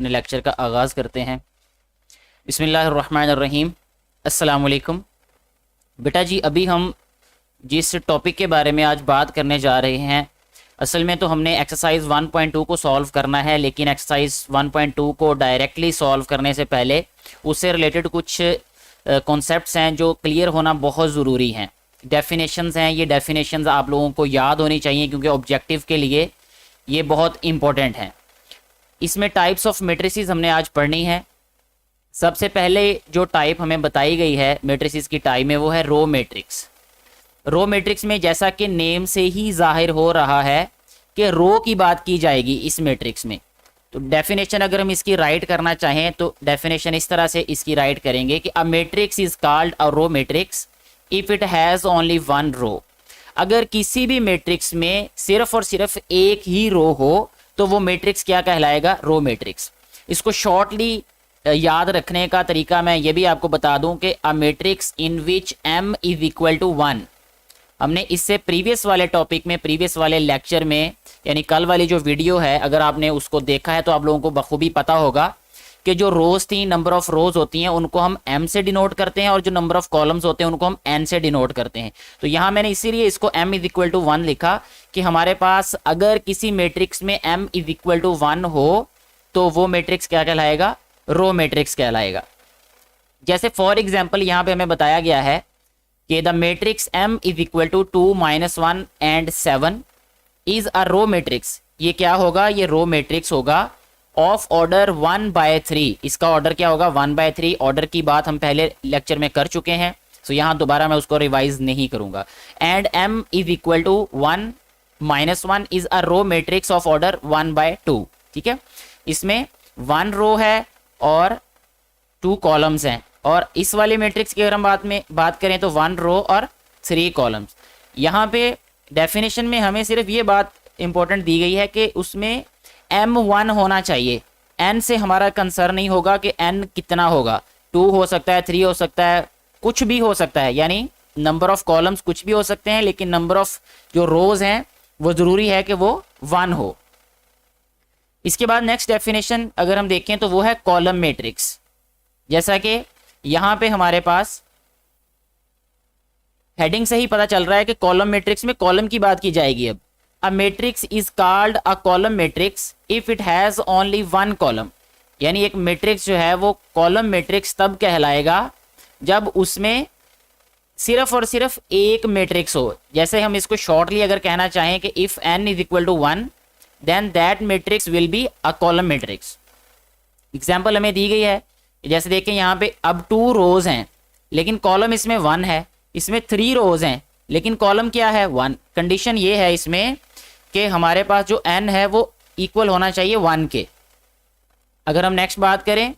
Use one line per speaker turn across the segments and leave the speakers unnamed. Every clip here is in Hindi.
अपने लेक्चर का आगाज़ करते हैं। बिस्मिल्लाहिर्रहमानिर्रहीम। अस्सलाम वालेकुम। बेटा जी, अभी हम जिस टॉपिक के बारे में आज बात करने जा रहे हैं, असल में तो हमने एक्सरसाइज 1.2 को सॉल्व करना है, लेकिन एक्सरसाइज 1.2 को डायरेक्टली सॉल्व करने से पहले उससे रिलेटेड कुछ कॉन्सेप्ट्स हैं जो क्लियर होना बहुत ज़रूरी हैं। डेफिनेशंस हैं, ये डेफिनेशंस आप लोगों को याद होनी चाहिए क्योंकि ऑब्जेक्टिव के लिए ये बहुत इंपॉर्टेंट हैं। इसमें टाइप्स ऑफ मैट्रिसेस हमने आज पढ़नी है। सबसे पहले जो टाइप हमें बताई गई है मैट्रिसेस की टाइप में, वो है रो मैट्रिक्स। रो मैट्रिक्स में जैसा कि नेम से ही जाहिर हो रहा है कि रो की बात की जाएगी इस मैट्रिक्स में। तो डेफिनेशन अगर हम इसकी राइट करना चाहें तो डेफिनेशन इस तरह से इसकी राइट करेंगे कि a matrix is called a row matrix if it has only one row. अगर किसी भी मैट्रिक्स में सिर्फ और सिर्फ एक ही रो हो तो वो मैट्रिक्स क्या कहलाएगा? Row matrix. इसको शॉर्टली याद रखने का तरीका मैं ये भी आपको बता दूं कि a matrix in which m is equal to 1। हमने इससे प्रीवियस वाले टॉपिक में, प्रीवियस वाले लेक्चर में, यानी कल वाली जो वीडियो है, अगर आपने उसको देखा है तो आप लोगों को बखूबी पता होगा कि जो रोज़ थी, नंबर ऑफ रोज़ होती हैं, उनको हम m से डिनोट करते हैं और जो नंबर ऑफ कॉलम्स होते हैं उनको हम n से डिनोट करते हैं। तो यहाँ मैंने इसीलिए इसको m इज इक्वल टू 1 लिखा कि हमारे पास अगर किसी मैट्रिक्स में m इज इक्वल टू 1 हो तो वो मैट्रिक्स क्या कहलाएगा? रो मैट्रिक्स कहलाएगा। जैसे फॉर एग्जाम्पल यहाँ पे हमें बताया गया है कि the matrix m is equal to 2 -1 and 7 is a row matrix. ये क्या होगा? ये रो मैट्रिक्स होगा ऑफ ऑर्डर 1/3। इसका ऑर्डर क्या होगा? 1/3। ऑर्डर की बात हम पहले लेक्चर में कर चुके हैं, तो यहाँ दोबारा मैं उसको रिवाइज नहीं करूंगा। And m is equal to 1 -1 is a row matrix of order 1/2। ठीक है, इसमें 1 रो है और 2 कॉलम्स हैं, और इस वाले मैट्रिक्स की अगर हम बात करें तो 1 रो और 3 कॉलम्स। यहाँ पे डेफिनेशन में हमें सिर्फ ये बात इंपॉर्टेंट दी गई है कि उसमें m1 होना चाहिए। n से हमारा कंसर्न नहीं होगा कि n कितना होगा। 2 हो सकता है, 3 हो सकता है, कुछ भी हो सकता है, यानी नंबर ऑफ कॉलम्स कुछ भी हो सकते हैं, लेकिन नंबर ऑफ जो रोज हैं वो ज़रूरी है कि वो 1 हो। इसके बाद नेक्स्ट डेफिनेशन अगर हम देखें तो वो है कॉलम मैट्रिक्स। जैसा कि यहाँ पे हमारे पास हेडिंग से ही पता चल रहा है कि कॉलम मैट्रिक्स में कॉलम की बात की जाएगी। अब अ matrix is called a column matrix if it has only 1 column. यानी एक मैट्रिक्स जो है वो कॉलम मैट्रिक्स तब कहलाएगा जब उसमें सिर्फ और सिर्फ एक मैट्रिक्स हो। जैसे हम इसको शॉर्टली अगर कहना चाहें कि if n is equal to 1 then that matrix will be a column matrix. Example हमें दी गई है, जैसे देखें यहाँ पे अब 2 रोज हैं लेकिन कॉलम इसमें 1 है, इसमें 3 रोज हैं लेकिन कॉलम क्या है? 1। कंडीशन ये है इसमें कि हमारे पास जो n है वो इक्वल होना चाहिए 1 के। अगर हम नेक्स्ट बात करें,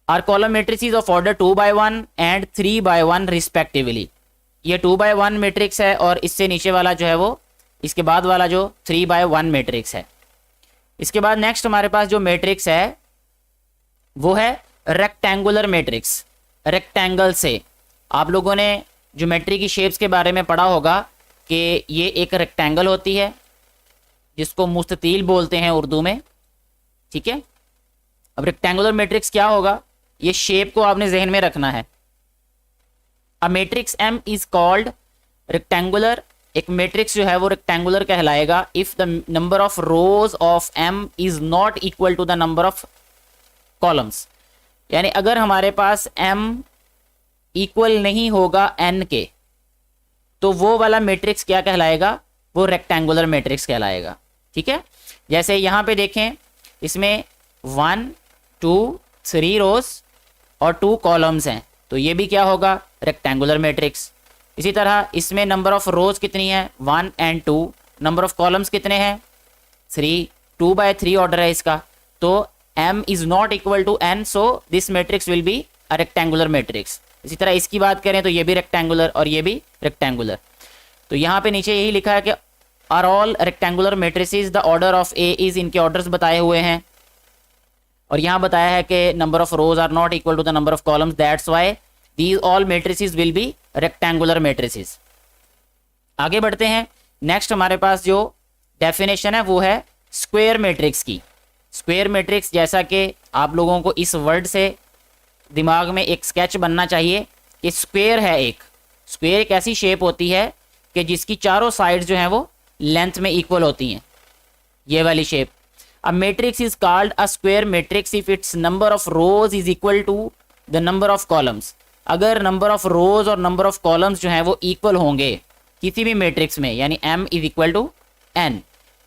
are column matrices of order 2/1 and 3/1 respectively. ये 2/1 मैट्रिक्स है और इससे नीचे वाला जो है वो, इसके बाद वाला जो 3/1 मैट्रिक्स है। इसके बाद नेक्स्ट हमारे पास जो मैट्रिक्स है वो है रेक्टेंगुलर मैट्रिक्स। रेक्टेंगल से आप लोगों ने ज्योमेट्री की शेप्स के बारे में पढ़ा होगा कि ये एक रेक्टेंगल होती है जिसको मुस्ततील बोलते हैं उर्दू में। ठीक है, अब रेक्टेंगुलर मैट्रिक्स क्या होगा, ये शेप को आपने जहन में रखना है। A matrix m is called rectangular. एक मैट्रिक्स जो है वो रेक्टेंगुलर कहलाएगा if the number of rows of m is not equal to the number of columns. यानी अगर हमारे पास m इक्वल नहीं होगा n के तो वो वाला मैट्रिक्स क्या कहलाएगा? वो रेक्टेंगुलर मैट्रिक्स कहलाएगा। ठीक है, जैसे यहाँ पे देखें, इसमें 1 2 3 रोज और 2 कॉलम्स हैं, तो ये भी क्या होगा? Rectangular matrix. इसी तरह इसमें नंबर ऑफ रोज कितनी है? 1 एंड 2। नंबर ऑफ कॉलम्स कितने हैं? 3। 2/3 ऑर्डर है इसका, तो m is not equal to n, so this matrix will be a rectangular matrix. इसी तरह इसकी बात करें तो ये भी रेक्टेंगुलर और ये भी रेक्टेंगुलर। तो यहाँ पे नीचे यही लिखा है कि are all rectangular matrices the order of A is, इनके ऑर्डर्स बताए हुए हैं, और यहाँ बताया है कि number of rows are not equal to the number of columns, that's why these all matrices will be rectangular matrices. आगे बढ़ते हैं। नेक्स्ट हमारे पास जो डेफिनेशन है वो है स्क्वायर मैट्रिक्स की। स्क्वायर मैट्रिक्स, जैसा कि आप लोगों को इस वर्ड से दिमाग में एक स्केच बनना चाहिए कि स्क्वायर है, एक स्क्वायर एक ऐसी शेप होती है कि जिसकी चारों साइड जो हैं वो लेंथ में इक्वल होती हैं, ये वाली shape. A matrix is called a square matrix if its number of rows is equal to the number of columns. अगर नंबर ऑफ रोज और नंबर ऑफ कॉलम्स जो हैं वो इक्वल होंगे किसी भी मैट्रिक्स में, यानी m is equal to n,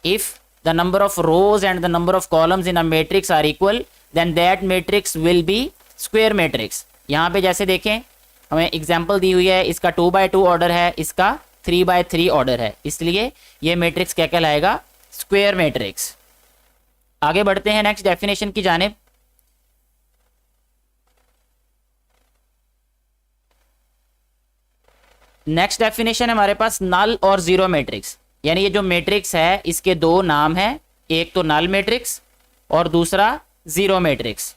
if the number of rows and the number of columns in a matrix are equal then that matrix will be square matrix. यहाँ पे जैसे देखें हमें एग्जाम्पल दी हुई है, इसका 2x2 ऑर्डर है, इसका 3x3 ऑर्डर है, इसलिए ये मैट्रिक्स क्या कहलाएगा? Square matrix. आगे बढ़ते हैं नेक्स्ट डेफिनेशन की जानिब। नेक्स्ट डेफिनेशन है हमारे पास नल और जीरो मैट्रिक्स, यानी ये जो मैट्रिक्स है इसके दो नाम हैं, एक तो नल मैट्रिक्स और दूसरा जीरो मैट्रिक्स।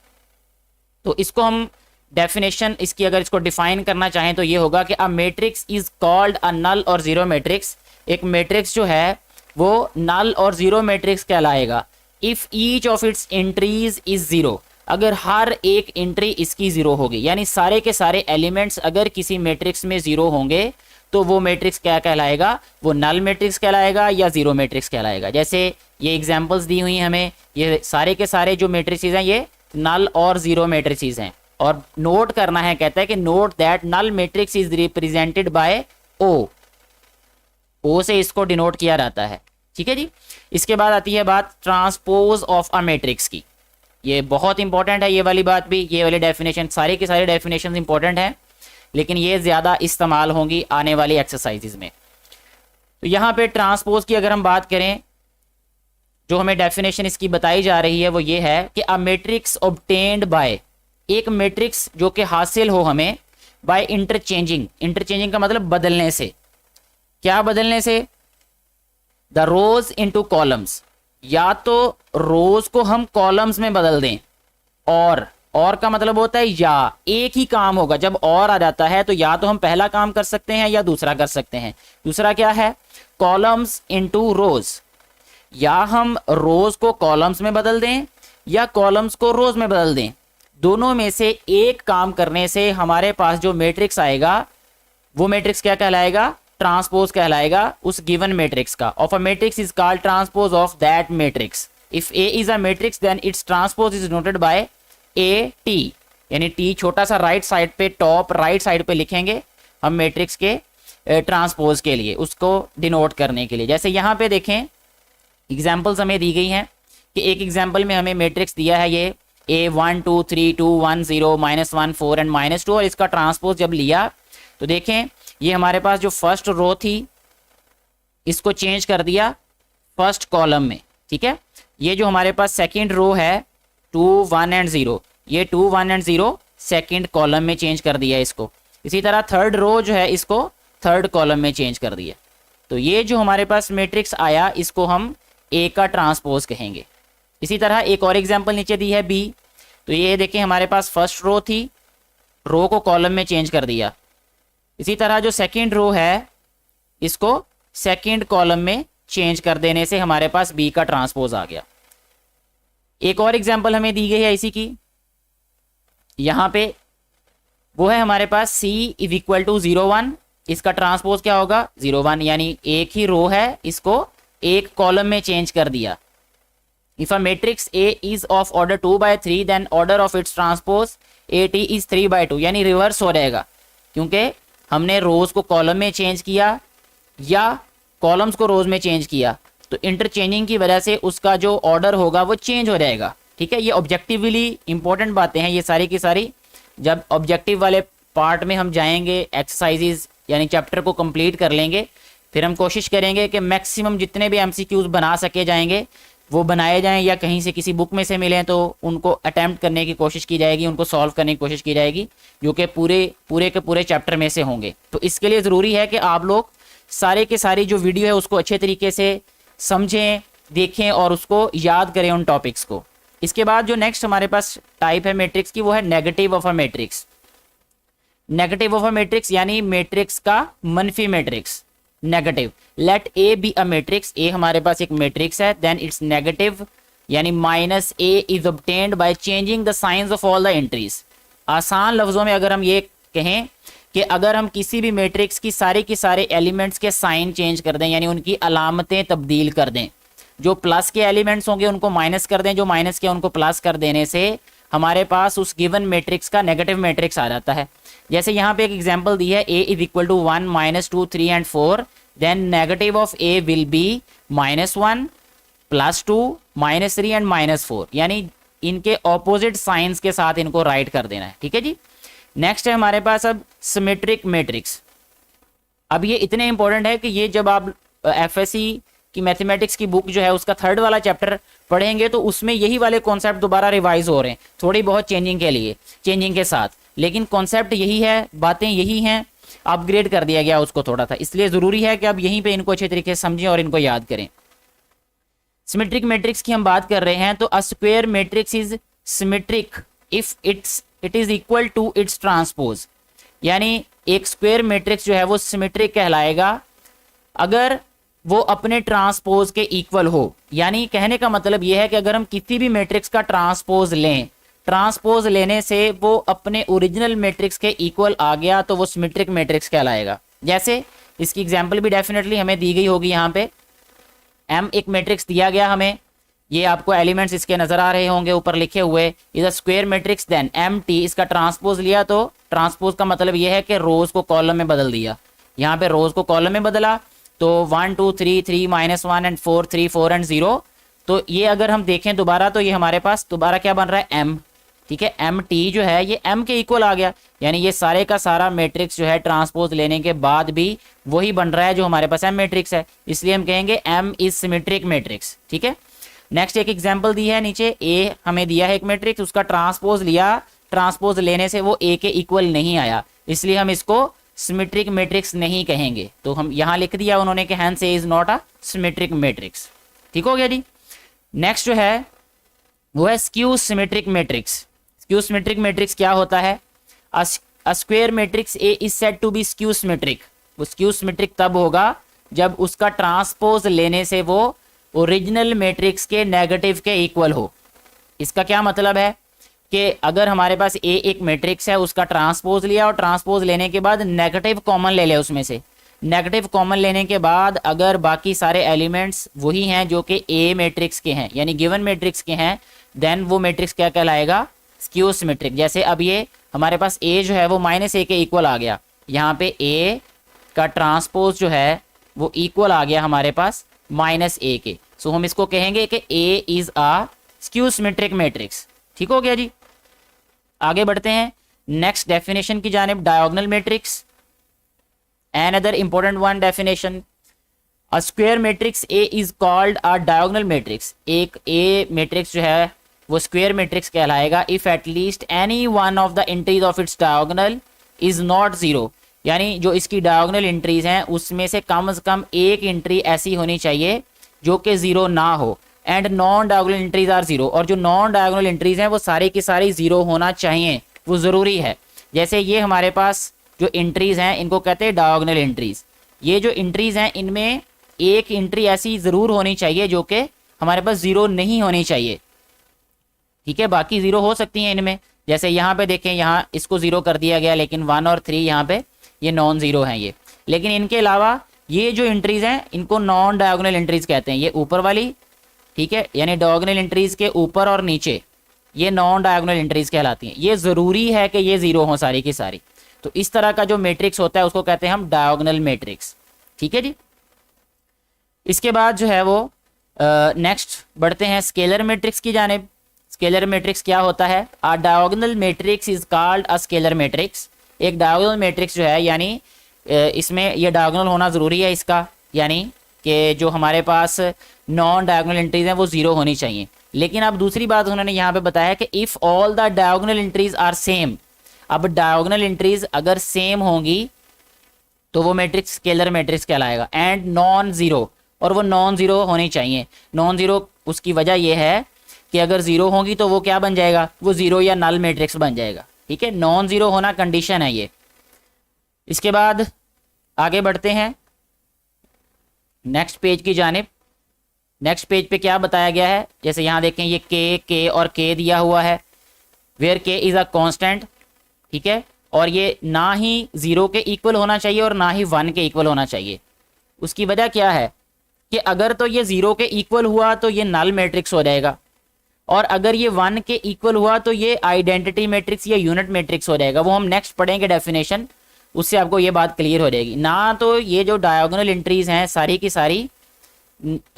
तो इसको हम डेफिनेशन इसकी अगर इसको डिफाइन करना चाहें तो ये होगा कि a matrix is called a null और जीरो मैट्रिक्स। एक मैट्रिक्स जो है वो नल और जीरो मैट्रिक्स कहलाएगा if each of its entries is zero, अगर हर एक एंट्री इसकी जीरो होगी, यानी सारे के सारे एलिमेंट्स अगर किसी मैट्रिक्स में जीरो होंगे तो वो मैट्रिक्स क्या कहलाएगा? वो नल मैट्रिक्स कहलाएगा या जीरो मैट्रिक्स कहलाएगा। जैसे ये एग्जांपल्स दी हुई हैं हमें, ये सारे के सारे जो मैट्रिक्स हैं ये नल और जीरो मैट्रिक्स हैं। और नोट करना है, कहता है कि note that null matrix is represented by O, O से इसको डिनोट किया जाता है। ठीक है जी। इसके बाद आती है बात ट्रांसपोज ऑफ अ मैट्रिक्स की। ये बहुत इंपॉर्टेंट है, ये वाली बात भी, ये वाली डेफिनेशन, सारे के सारे डेफिनेशन इंपॉर्टेंट हैं, लेकिन ये ज़्यादा इस्तेमाल होंगी आने वाली एक्सरसाइजेज में। तो यहाँ पे ट्रांसपोज की अगर हम बात करें, जो हमें डेफिनेशन इसकी बताई जा रही है वो ये है कि अ मैट्रिक्स ऑब्टेन्ड बाय, एक मैट्रिक्स जो कि हासिल हो हमें बाय इंटरचेंजिंग, इंटरचेंजिंग का मतलब बदलने से। क्या बदलने से? द रोज इनटू कॉलम्स, या तो रोज को हम कॉलम्स में बदल दें, और का मतलब होता है या, एक ही काम होगा। जब और आ जाता है तो या तो हम पहला काम कर सकते हैं या दूसरा कर सकते हैं। दूसरा क्या है? कॉलम्स इनटू रोज, या हम रोज को कॉलम्स में बदल दें या कॉलम्स को रोज में बदल दें। दोनों में से एक काम करने से हमारे पास जो मैट्रिक्स आएगा वो मैट्रिक्स क्या कहलाएगा? ट्रांसपोज कहलाएगा उस गिवन मैट्रिक्स का। Of a matrix is called transpose of that matrix. If A is a matrix then its transpose is noted by A T, यानी टी छोटा सा राइट साइड पे, टॉप राइट साइड पे लिखेंगे हम मैट्रिक्स के ट्रांसपोज के लिए, उसको डिनोट करने के लिए। जैसे यहाँ पे देखें एग्जाम्पल्स हमें दी गई हैं कि एक एग्जाम्पल में हमें मैट्रिक्स दिया है ये A1 2 3 2 1 0 -1 4 एंड -2, और इसका ट्रांसपोज जब लिया तो देखें ये हमारे पास जो फर्स्ट रो थी इसको चेंज कर दिया फर्स्ट कॉलम में। ठीक है, ये जो हमारे पास सेकंड रो है 2 1 एंड 0, ये 2 1 एंड 0 सेकंड कॉलम में चेंज कर दिया इसको। इसी तरह थर्ड रो जो है इसको थर्ड कॉलम में चेंज कर दिया। तो ये जो हमारे पास मैट्रिक्स आया इसको हम ए का ट्रांसपोज कहेंगे। इसी तरह एक और एग्जांपल नीचे दी है बी, तो ये देखें हमारे पास फर्स्ट रो थी, रो को कॉलम में चेंज कर दिया। इसी तरह जो सेकंड रो है इसको सेकंड कॉलम में चेंज कर देने से हमारे पास बी का ट्रांसपोज आ गया। एक और एग्जांपल हमें दी गई है इसी की, यहाँ पे वो है हमारे पास सी इज इक्वल टू 0 1, इसका ट्रांसपोज क्या होगा? 0 1, यानी एक ही रो है इसको एक कॉलम में चेंज कर दिया। If a matrix A is of order 2/3 then order of its transpose A T is 3/2, यानी रिवर्स हो जाएगा, क्योंकि हमने रोज को कॉलम में चेंज किया या कॉलम्स को रोज में चेंज किया, तो इंटरचेंजिंग की वजह से उसका जो ऑर्डर होगा वो चेंज हो जाएगा। ठीक है, ये ऑब्जेक्टिवली इंपॉर्टेंट बातें हैं ये सारी की सारी। जब ऑब्जेक्टिव वाले पार्ट में हम जाएंगे, एक्सरसाइजेज यानी चैप्टर को कंप्लीट कर लेंगे, फिर हम कोशिश करेंगे कि मैक्सिमम जितने भी एमसीक्यूज बना सके जाएंगे वो बनाए जाएं, या कहीं से किसी बुक में से मिलें तो उनको अटैम्प्ट करने की कोशिश की जाएगी, उनको सॉल्व करने की कोशिश की जाएगी, जो कि पूरे के पूरे चैप्टर में से होंगे। तो इसके लिए ज़रूरी है कि आप लोग सारे के सारी जो वीडियो है उसको अच्छे तरीके से समझें, देखें और उसको याद करें उन टॉपिक्स को। इसके बाद जो नेक्स्ट हमारे पास टाइप है मैट्रिक्स की वो है negative of a matrix. Negative of a matrix यानी मैट्रिक्स का मनफी matrix. Negative. Let A be a matrix, A हमारे पास एक मैट्रिक्स है, देन इट्स नेगेटिव यानी minus A is obtained by changing the signs of all the entries. आसान लफ्जों में अगर हम ये कहें कि अगर हम किसी भी मैट्रिक्स की सारे एलिमेंट्स के साइन चेंज कर दें, यानी उनकी अलामतें तब्दील कर दें, जो प्लस के एलिमेंट्स होंगे उनको माइनस कर दें, जो माइनस के उनको प्लस कर देने से हमारे पास उस गिवन मैट्रिक्स का नेगेटिव मैट्रिक्स आ जाता है। जैसे यहाँ पे एक एग्जांपल दी है, a is equal to 1 -2 3 and 4, then negative of a will be -1 +2 -3 and -4, यानी इनके ऑपोजिट साइंस के साथ इनको राइट कर देना है। ठीक है जी। नेक्स्ट है हमारे पास अब सिमेट्रिक मैट्रिक्स। अब ये इतने इंपॉर्टेंट है कि ये जब आप एफएससी की मैथमेटिक्स की बुक जो है उसका 3rd वाला चैप्टर पढ़ेंगे तो उसमें यही वाले कॉन्सेप्ट दोबारा रिवाइज हो रहे हैं, थोड़ी बहुत चेंजिंग के साथ, लेकिन कॉन्सेप्ट यही है, बातें यही हैं, अपग्रेड कर दिया गया उसको थोड़ा सा, इसलिए ज़रूरी है कि आप यहीं पे इनको अच्छे तरीके से समझें और इनको याद करें। सिमेट्रिक मैट्रिक्स की हम बात कर रहे हैं तो a square matrix is symmetric if it is equal to its transpose, यानी एक स्क्वायर मैट्रिक्स जो है वो सिमेट्रिक कहलाएगा अगर वो अपने ट्रांसपोज के इक्वल हो। यानी कहने का मतलब यह है कि अगर हम किसी भी मैट्रिक्स का ट्रांसपोज लें, ट्रांसपोज लेने से वो अपने ओरिजिनल मैट्रिक्स के इक्वल आ गया तो वो सिमेट्रिक मैट्रिक्स कहलाएगा। जैसे इसकी एग्जांपल भी डेफिनेटली हमें दी गई होगी, यहाँ पे M एक मैट्रिक्स दिया गया हमें, ये आपको एलिमेंट्स इसके नजर आ रहे होंगे ऊपर लिखे हुए, is a square matrix, then MT इसका ट्रांसपोज लिया तो ट्रांसपोज का मतलब यह है कि रोज को कॉलम में बदल दिया, यहाँ पे रोज को कॉलम में बदला तो 1 2 3 3 -1 एंड 4 3 4 एंड 0, तो ये अगर हम देखें दोबारा तो ये हमारे पास दोबारा क्या बन रहा है M। ठीक है, MT जो है ये M के इक्वल आ गया, यानी ये सारे का सारा मैट्रिक्स जो है ट्रांसपोज लेने के बाद भी वही बन रहा है जो हमारे पास M मैट्रिक्स है, इसलिए हम कहेंगे M इज सिमेट्रिक मैट्रिक्स। ठीक है। नेक्स्ट एक एग्जांपल दी है नीचे, A हमें दिया है एक मैट्रिक्स, उसका ट्रांसपोज लिया, ट्रांसपोज लेने से वो A के इक्वल नहीं आया, इसलिए हम इसको सिमेट्रिक मैट्रिक्स नहीं कहेंगे, तो हम यहाँ लिख दिया उन्होंने कि hence A is not a symmetric matrix. ठीक हो गया जी। नेक्स्ट जो है वो है skew symmetric matrix. Skew symmetric matrix क्या होता है? A square matrix A is said to be skew symmetric. वो स्क्यू सिमेट्रिक तब होगा जब उसका ट्रांसपोज लेने से वो ओरिजिनल मैट्रिक्स के नेगेटिव के इक्वल हो। इसका क्या मतलब है कि अगर हमारे पास ए एक मैट्रिक्स है, उसका ट्रांसपोज लिया और ट्रांसपोज लेने के बाद नेगेटिव कॉमन ले लिया, उसमें से नेगेटिव कॉमन लेने के बाद अगर बाकी सारे एलिमेंट्स वही हैं जो कि ए मैट्रिक्स के हैं, यानी गिवन मैट्रिक्स के हैं, देन वो मैट्रिक्स क्या कहलाएगा? Skew symmetric. जैसे अब ये हमारे पास ए जो है वो -a के इक्वल आ गया, यहाँ पे ए का ट्रांसपोज जो है वो इक्वल आ गया हमारे पास -a के, सो हम इसको कहेंगे कि A is a skew symmetric matrix. ठीक हो गया जी। आगे बढ़ते हैं नेक्स्ट डेफिनेशन की जानिब, diagonal matrix. Another important one definition, a square matrix A is called a diagonal matrix। एक A मैट्रिक्स जो है वो स्क्वायर मैट्रिक्स कहलाएगा if at least any one of the entries of its diagonal is not zero, यानी जो इसकी डायगोनल एंट्रीज हैं उसमें से कम एक एंट्री ऐसी होनी चाहिए जो कि जीरो ना हो, and non diagonal entries are zero, और जो नॉन डायगोनल एंट्रीज हैं वो सारी की सारी जीरो होना चाहिए, वो ज़रूरी है। जैसे ये हमारे पास जो एंट्रीज हैं इनको कहते हैं डायगोनल एंट्रीज। ये जो एंट्रीज हैं इनमें एक एंट्री ऐसी ज़रूर होनी चाहिए जो कि हमारे पास ज़ीरो नहीं होनी चाहिए। ठीक है, बाकी ज़ीरो हो सकती हैं इनमें, जैसे यहाँ पे देखें, यहाँ इसको ज़ीरो कर दिया गया, लेकिन 1 और 3 यहाँ पे ये नॉन ज़ीरो हैं ये। लेकिन इनके अलावा ये जो एंट्रीज हैं इनको नॉन डायगोनल एंट्रीज कहते हैं। ये ऊपर वाली, ठीक है, यानी डायगोनल एंट्रीज के ऊपर और नीचे ये नॉन डायगोनल एंट्रीज कहलाती हैं। ये ज़रूरी है कि ये ज़ीरो हों सारी की सारी। तो इस तरह का जो मैट्रिक्स होता है उसको कहते हैं हम डायगोनल मैट्रिक्स। ठीक है जी। इसके बाद जो है वो नेक्स्ट बढ़ते हैं स्केलर मैट्रिक्स की जानिब। स्केलर मैट्रिक्स क्या होता है? अ diagonal matrix is called a scalar matrix. एक डायगोनल मैट्रिक्स जो है, यानी इसमें ये डायगोनल होना ज़रूरी है इसका, यानी कि जो हमारे पास नॉन डायगोनल एंट्रीज हैं वो ज़ीरो होनी चाहिए। लेकिन अब दूसरी बात उन्होंने यहाँ पे बताया कि if all the diagonal entries are same. अब डायगोनल एंट्रीज अगर सेम होंगी तो वो मैट्रिक्स स्केलर मैट्रिक्स कहलाएगा, एंड नॉन ज़ीरो, और वो नॉन ज़ीरो होनी चाहिए। नॉन ज़ीरो उसकी वजह यह है कि अगर ज़ीरो होंगी तो वो क्या बन जाएगा? वो ज़ीरो या नल मैट्रिक्स बन जाएगा। ठीक है, नॉन ज़ीरो होना कंडीशन है ये। इसके बाद आगे बढ़ते हैं नेक्स्ट पेज की जानिब। नेक्स्ट पेज पे क्या बताया गया है, जैसे यहाँ देखें ये के और के दिया हुआ है, वेयर के इज़ अ कांस्टेंट, ठीक है, और ये ना ही 0 के इक्वल होना चाहिए और ना ही 1 के इक्वल होना चाहिए। उसकी वजह क्या है कि अगर तो ये 0 के इक्वल हुआ तो ये नल मैट्रिक्स हो जाएगा, और अगर ये 1 के इक्वल हुआ तो ये आइडेंटिटी मैट्रिक्स या यूनिट मैट्रिक्स हो जाएगा। वो हम नेक्स्ट पढ़ेंगे डेफिनेशन, उससे आपको ये बात क्लियर हो जाएगी। ना तो ये जो डायगोनल एंट्रीज हैं सारी की सारी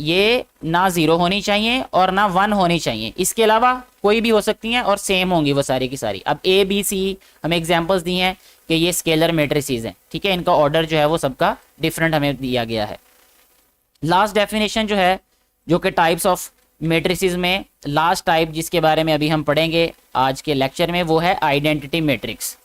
ये ना 0 होनी चाहिए और ना 1 होनी चाहिए, इसके अलावा कोई भी हो सकती हैं और सेम होंगी वो सारी की सारी। अब ए बी सी हमें एग्जांपल्स दी हैं कि ये स्केलर मैट्रिसेस हैं, ठीक है, इनका ऑर्डर जो है वो सबका डिफरेंट हमें दिया गया है। लास्ट डेफिनेशन जो है, जो कि टाइप्स ऑफ मैट्रिसेस में लास्ट टाइप जिसके बारे में अभी हम पढ़ेंगे आज के लेक्चर में, वो है identity matrix.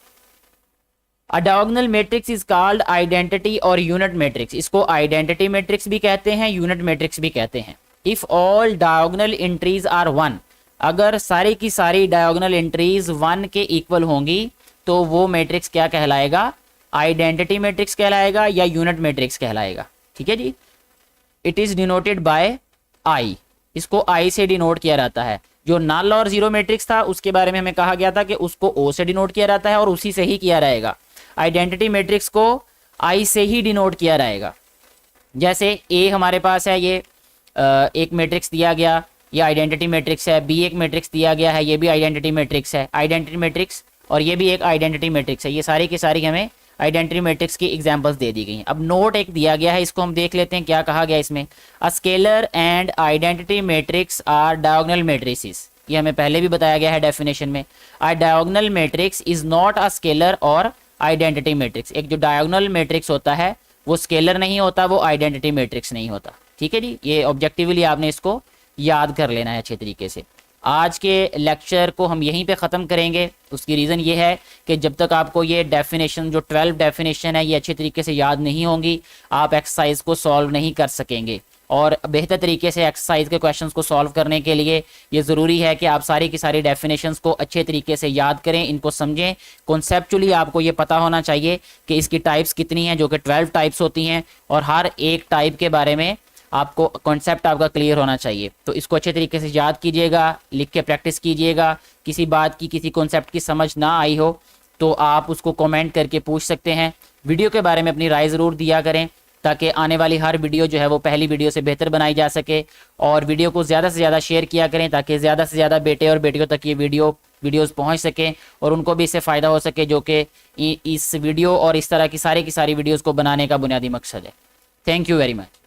A diagonal matrix is called identity और यूनिट मैट्रिक्स। इसको आइडेंटिटी मैट्रिक्स भी कहते हैं, यूनिट मैट्रिक्स भी कहते हैं। If all diagonal entries are 1, अगर सारी की सारी डायगोनल एंट्रीज 1 के इक्वल होंगी तो वो मैट्रिक्स क्या कहलाएगा, आइडेंटिटी मैट्रिक्स कहलाएगा या यूनिट मैट्रिक्स कहलाएगा, ठीक है जी। इट इज डिनोटेड बाय आई, इसको आई से डिनोट किया जाता है। जो नल और 0 मैट्रिक्स था उसके बारे में हमें कहा गया था कि उसको ओ से डिनोट किया जाता है और उसी से ही किया रहेगा। आइडेंटिटी मैट्रिक्स को आई से ही डिनोट किया रहेगा। जैसे ए हमारे पास है, ये एक मैट्रिक्स दिया गया, ये आइडेंटिटी मैट्रिक्स है। बी एक मैट्रिक्स दिया गया है, ये भी आइडेंटिटी मैट्रिक्स है। आइडेंटिटी मैट्रिक्स और ये भी एक आइडेंटिटी मैट्रिक्स है। ये सारी की सारी हमें आइडेंटिटी मैट्रिक्स की एग्जांपल्स दे दी गई हैं। अब नोट एक दिया गया है, इसको हम देख लेते हैं क्या कहा गया इसमें। A scalar and identity matrix are diagonal matrices. ये हमें पहले भी बताया गया है डेफिनेशन में। A diagonal matrix is not a scalar और आइडेंटिटी मैट्रिक्स। एक जो डायगोनल मैट्रिक्स होता है वो स्केलर नहीं होता, वो आइडेंटिटी मैट्रिक्स नहीं होता, ठीक है जी। ये ऑब्जेक्टिवली आपने इसको याद कर लेना है अच्छे तरीके से। आज के लेक्चर को हम यहीं पे ख़त्म करेंगे। उसकी रीज़न ये है कि जब तक आपको ये डेफिनेशन, जो 12 डेफिनेशन है, ये अच्छे तरीके से याद नहीं होंगी, आप एक्सरसाइज को सॉल्व नहीं कर सकेंगे। और बेहतर तरीके से एक्सरसाइज के क्वेश्चंस को सॉल्व करने के लिए ये ज़रूरी है कि आप सारी की सारी डेफिनेशंस को अच्छे तरीके से याद करें, इनको समझें। कॉन्सेप्चुअली आपको ये पता होना चाहिए कि इसकी टाइप्स कितनी हैं, जो कि 12 टाइप्स होती हैं, और हर एक टाइप के बारे में आपको कॉन्सेप्ट आपका क्लियर होना चाहिए। तो इसको अच्छे तरीके से याद कीजिएगा, लिख के प्रैक्टिस कीजिएगा। किसी बात की, किसी कॉन्सेप्ट की समझ ना आई हो तो आप उसको कमेंट करके पूछ सकते हैं। वीडियो के बारे में अपनी राय ज़रूर दिया करें ताकि आने वाली हर वीडियो जो है वो पहली वीडियो से बेहतर बनाई जा सके। और वीडियो को ज़्यादा से ज़्यादा शेयर किया करें ताकि ज़्यादा से ज़्यादा बेटे और बेटियों तक ये वीडियोज़ पहुँच सकें और उनको भी इससे फ़ायदा हो सके, जो कि इस वीडियो और इस तरह की सारी वीडियोज़ को बनाने का बुनियादी मकसद है। Thank you very much.